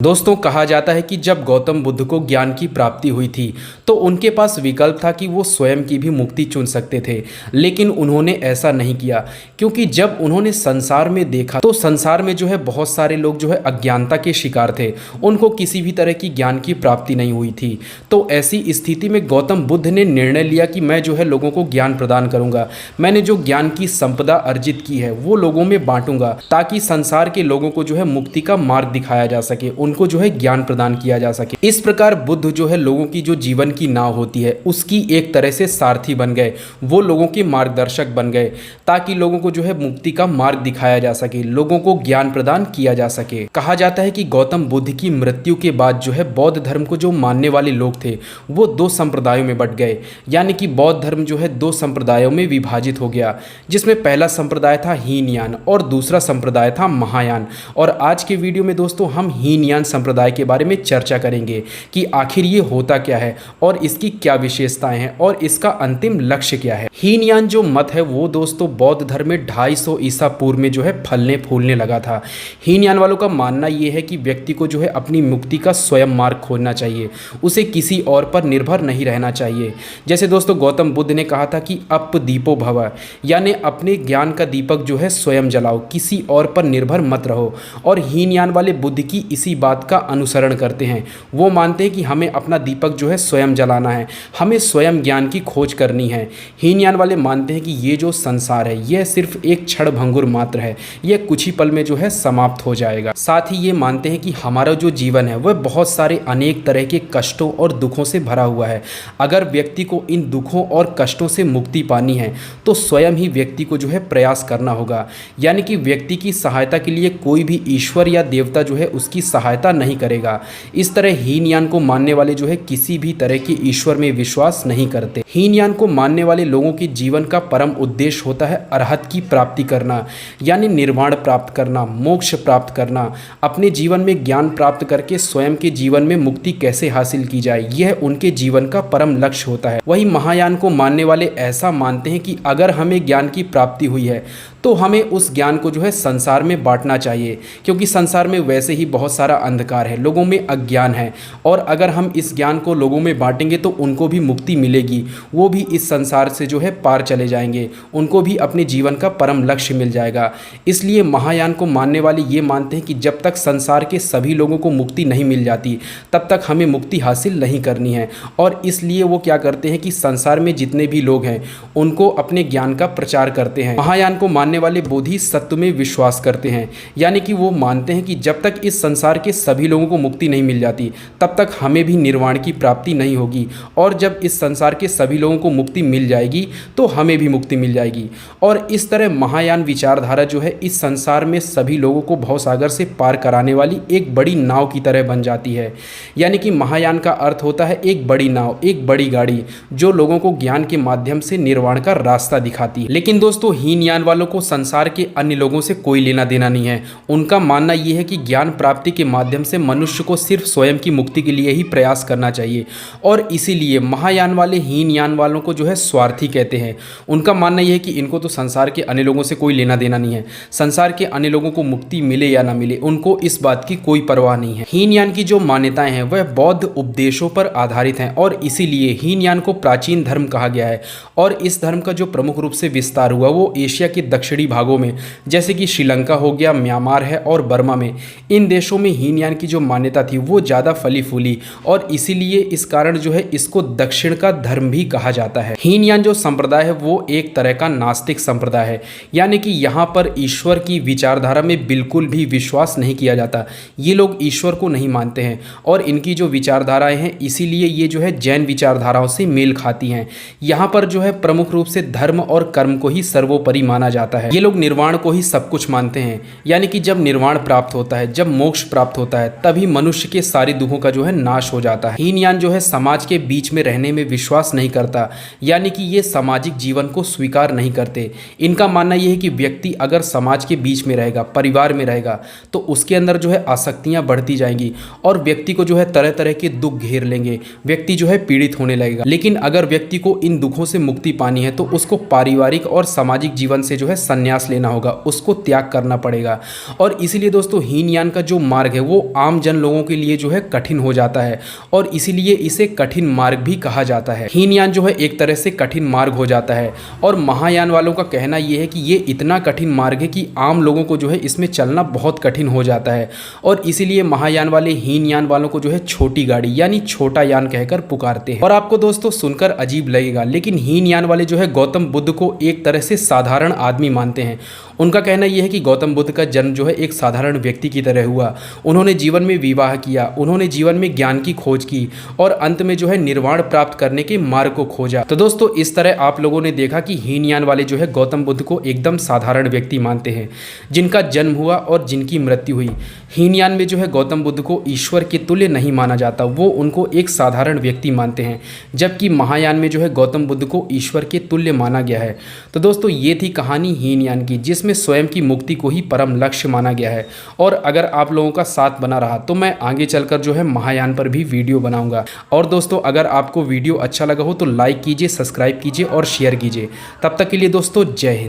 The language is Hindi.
दोस्तों, कहा जाता है कि जब गौतम बुद्ध को ज्ञान की प्राप्ति हुई थी तो उनके पास विकल्प था कि वो स्वयं की भी मुक्ति चुन सकते थे। लेकिन उन्होंने ऐसा नहीं किया, क्योंकि जब उन्होंने संसार में देखा तो संसार में बहुत सारे लोग अज्ञानता के शिकार थे। उनको किसी भी तरह की ज्ञान की प्राप्ति नहीं हुई थी। तो ऐसी स्थिति में गौतम बुद्ध ने निर्णय लिया कि मैं लोगों को ज्ञान प्रदान करूंगा। मैंने जो ज्ञान की संपदा अर्जित की है वो लोगों में बांटूंगा, ताकि संसार के लोगों को मुक्ति का मार्ग दिखाया जा सके, उनको ज्ञान प्रदान किया जा सके। इस प्रकार बुद्ध लोगों की जो जीवन की नाव होती है उसकी एक तरह से सारथी बन गए। वो लोगों के मार्गदर्शक बन गए, ताकि लोगों को मुक्ति का मार्ग दिखाया जा सके, लोगों को ज्ञान प्रदान किया जा सके। कहा जाता है कि गौतम बुद्ध की मृत्यु के बाद बौद्ध धर्म को जो मानने वाले लोग थे वो दो संप्रदायों में बंट गए। यानी कि बौद्ध धर्म दो संप्रदायों में विभाजित हो गया, जिसमें पहला संप्रदाय था हीनयान और दूसरा संप्रदाय था महायान। और आज के वीडियो में दोस्तों हम हीनयान संप्रदाय के बारे में चर्चा करेंगे कि आखिर ये होता क्या है और इसकी क्या विशेषताएं हैं और इसका अंतिम लक्ष्य क्या है। हीनयान जो मत है वो दोस्तों बौद्ध धर्म में 250 ईसा पूर्व में फलने फूलने लगा था। हीनयान वालों का मानना ये है कि व्यक्ति को अपनी मुक्ति का स्वयं मार्ग खोजना चाहिए, उसे किसी और पर निर्भर नहीं रहना चाहिए। जैसे दोस्तों गौतम बुद्ध ने कहा था कि अप दीपो भव, यानी अपने ज्ञान का दीपक स्वयं जलाओ, किसी और पर निर्भर मत रहो। और हीनयान वाले बुद्ध की इसी बात का अनुसरण करते हैं। वो मानते हैं कि हमें अपना दीपक स्वयं जलाना है, हमें स्वयं ज्ञान की खोज करनी है। हीनयान वाले मानते हैं कि ये जो संसार है यह सिर्फ एक क्षण भंगुर मात्र है, यह कुछ ही पल में समाप्त हो जाएगा। साथ ही ये मानते हैं कि हमारा जो जीवन है वह बहुत सारे अनेक तरह के कष्टों और दुखों से भरा हुआ है। अगर व्यक्ति को इन दुखों और कष्टों से मुक्ति पानी है तो स्वयं ही व्यक्ति को प्रयास करना होगा। यानी कि व्यक्ति की सहायता के लिए कोई भी ईश्वर या देवता उसकी सहायता नहीं करेगा। इस तरह हीनयान को मानने वाले किसी भी तरह के ईश्वर में विश्वास नहीं करते। हीनयान को मानने वाले लोगों के जीवन का परम उद्देश्य होता है अरहत की प्राप्ति करना, यानी निर्वाण प्राप्त करना, मोक्ष प्राप्त करना। अपने जीवन में ज्ञान प्राप्त करके स्वयं के जीवन में मुक्ति कैसे हासिल की जाए, यह उनके जीवन का परम लक्ष्य होता है। वही महायान को मानने वाले ऐसा मानते हैं कि अगर हमें ज्ञान की प्राप्ति हुई है तो हमें उस ज्ञान को संसार में बांटना चाहिए, क्योंकि संसार में वैसे ही बहुत सारा अंधकार है, लोगों में अज्ञान है। और अगर हम इस ज्ञान को लोगों में बांटेंगे तो उनको भी मुक्ति मिलेगी, वो भी इस संसार से पार चले जाएंगे, उनको भी अपने जीवन का परम लक्ष्य मिल जाएगा। इसलिए महायान को मानने वाले ये मानते हैं कि जब तक संसार के सभी लोगों को मुक्ति नहीं मिल जाती तब तक हमें मुक्ति हासिल नहीं करनी है। और इसलिए वो क्या करते हैं कि संसार में जितने भी लोग हैं उनको अपने ज्ञान का प्रचार करते हैं। महायान को मानने वाले बोधि सत्व में विश्वास करते हैं, यानी कि वो मानते हैं कि जब तक इस संसार के सभी लोगों को मुक्ति नहीं मिल जाती तब तक हमें भी निर्वाण की प्राप्ति नहीं होगी। और जब इस संसार के सभी लोगों को मुक्ति मिल जाएगी तो हमें भी मुक्ति मिल जाएगी। और इस तरह महायान विचारधारा इस संसार में सभी लोगों को भवसागर से पार कराने वाली एक बड़ी नाव की तरह बन जाती है। यानी कि महायान का अर्थ होता है एक बड़ी नाव, एक बड़ी गाड़ी जो लोगों को ज्ञान के माध्यम से निर्वाण का रास्ता दिखाती है। लेकिन दोस्तों हीनयान वालों को संसार के अन्य लोगों से कोई लेना देना नहीं है। उनका मानना यह है कि ज्ञान प्राप्ति के माध्यम से मनुष्य को सिर्फ स्वयं की मुक्ति के लिए ही प्रयास करना चाहिए। और इसीलिए महायान वाले हीनयान वालों को स्वार्थी कहते हैं। उनका मानना यह है कि इनको तो संसार के अन्य लोगों से कोई लेना देना नहीं है, संसार के अन्य लोगों को मुक्ति मिले या ना मिले उनको इस बात की कोई परवाह नहीं है। हीनयान की जो मान्यताएं हैं वह बौद्ध उपदेशों पर आधारित हैं और इसीलिए हीनयान को प्राचीन धर्म कहा गया है। और इस धर्म का जो प्रमुख रूप से विस्तार हुआ वो एशिया के दक्षिणी भागों में, जैसे कि श्रीलंका हो गया, म्यांमार है और बर्मा में, इन देशों में हीनयान की जो मान्यता थी वो ज़्यादा फली फूली और इसीलिए इस कारण इसको दक्षिण का धर्म भी कहा जाता है। हीनयान जो संप्रदाय है वो एक तरह का नास्तिक संप्रदाय है, यानी कि यहाँ पर ईश्वर की विचारधारा में बिल्कुल भी विश्वास नहीं किया जाता। ये लोग ईश्वर को नहीं मानते हैं और इनकी जो विचारधाराएं हैं इसीलिए ये जैन विचारधाराओं से मेल खाती हैं। यहाँ पर प्रमुख रूप से धर्म और कर्म को ही सर्वोपरि माना जाता है। ये लोग निर्वाण को ही सब कुछ मानते हैं, यानी कि जब निर्वाण प्राप्त होता है, जब मोक्ष प्राप्त होता है तभी मनुष्य के सारे दुखों का नाश हो जाता है। हीनयान समाज के बीच में रहने में विश्वास नहीं करता, यानी कि ये सामाजिक जीवन को स्वीकार नहीं करते। इनका मानना यह है कि व्यक्ति अगर समाज के बीच में रहेगा, परिवार में रहेगा तो उसके अंदर आसक्तियां बढ़ती जाएंगी और व्यक्ति को तरह तरह के दुख घेर लेंगे, व्यक्ति पीड़ित होने लगेगा। लेकिन अगर व्यक्ति को इन दुखों से मुक्ति पानी है तो उसको पारिवारिक और सामाजिक जीवन से संन्यास लेना होगा, उसको त्याग करना पड़ेगा। और इसीलिए दोस्तों हीनयान का जो मार्ग है वो आम जन लोगों के लिए जो है कठिन हो जाता है और इसीलिए इसे कठिन मार्ग भी कहा जाता है। हीनयान जो है एक तरह से कठिन मार्ग हो जाता है और महायान वालों का कहना ये है कि ये इतना कठिन मार्ग है कि आम लोगों को जो है इसमें चलना बहुत कठिन हो जाता है और इसीलिए महायान वाले हीनयान वालों को जो है छोटी गाड़ी यानी छोटा यान कहकर पुकारते हैं। और आपको दोस्तों सुनकर अजीब लगेगा, लेकिन हीनयान वाले जो है गौतम बुद्ध को एक तरह से साधारण आदमी मानते हैं। उनका कहना यह है कि गौतम बुद्ध का जन्म जो है एक साधारण व्यक्ति की तरह हुआ। उन्होंने जीवन में विवाह किया, उन्होंने जीवन में ज्ञान की खोज की और अंत में जो है निर्वाण प्राप्त करने के मार्ग को खोजा। तो दोस्तों इस तरह आप लोगों ने देखा कि हीनयान वाले जो है गौतम बुद्ध को एकदम साधारण व्यक्ति मानते हैं जिनका जन्म हुआ और जिनकी मृत्यु हुई। हीनयान में जो है गौतम बुद्ध को ईश्वर के तुल्य नहीं माना जाता, वो उनको एक साधारण व्यक्ति मानते हैं, जबकि महायान में जो है गौतम बुद्ध को ईश्वर के तुल्य माना गया है। तो दोस्तों ये थी कहानी हीनयान की, जिसमें स्वयं की मुक्ति को ही परम लक्ष्य माना गया है। और अगर आप लोगों का साथ बना रहा तो मैं आगे चलकर जो है महायान पर भी वीडियो बनाऊंगा। और दोस्तों अगर आपको वीडियो अच्छा लगा हो तो लाइक कीजिए, सब्सक्राइब कीजिए और शेयर कीजिए। तब तक के लिए दोस्तों जय हिंद।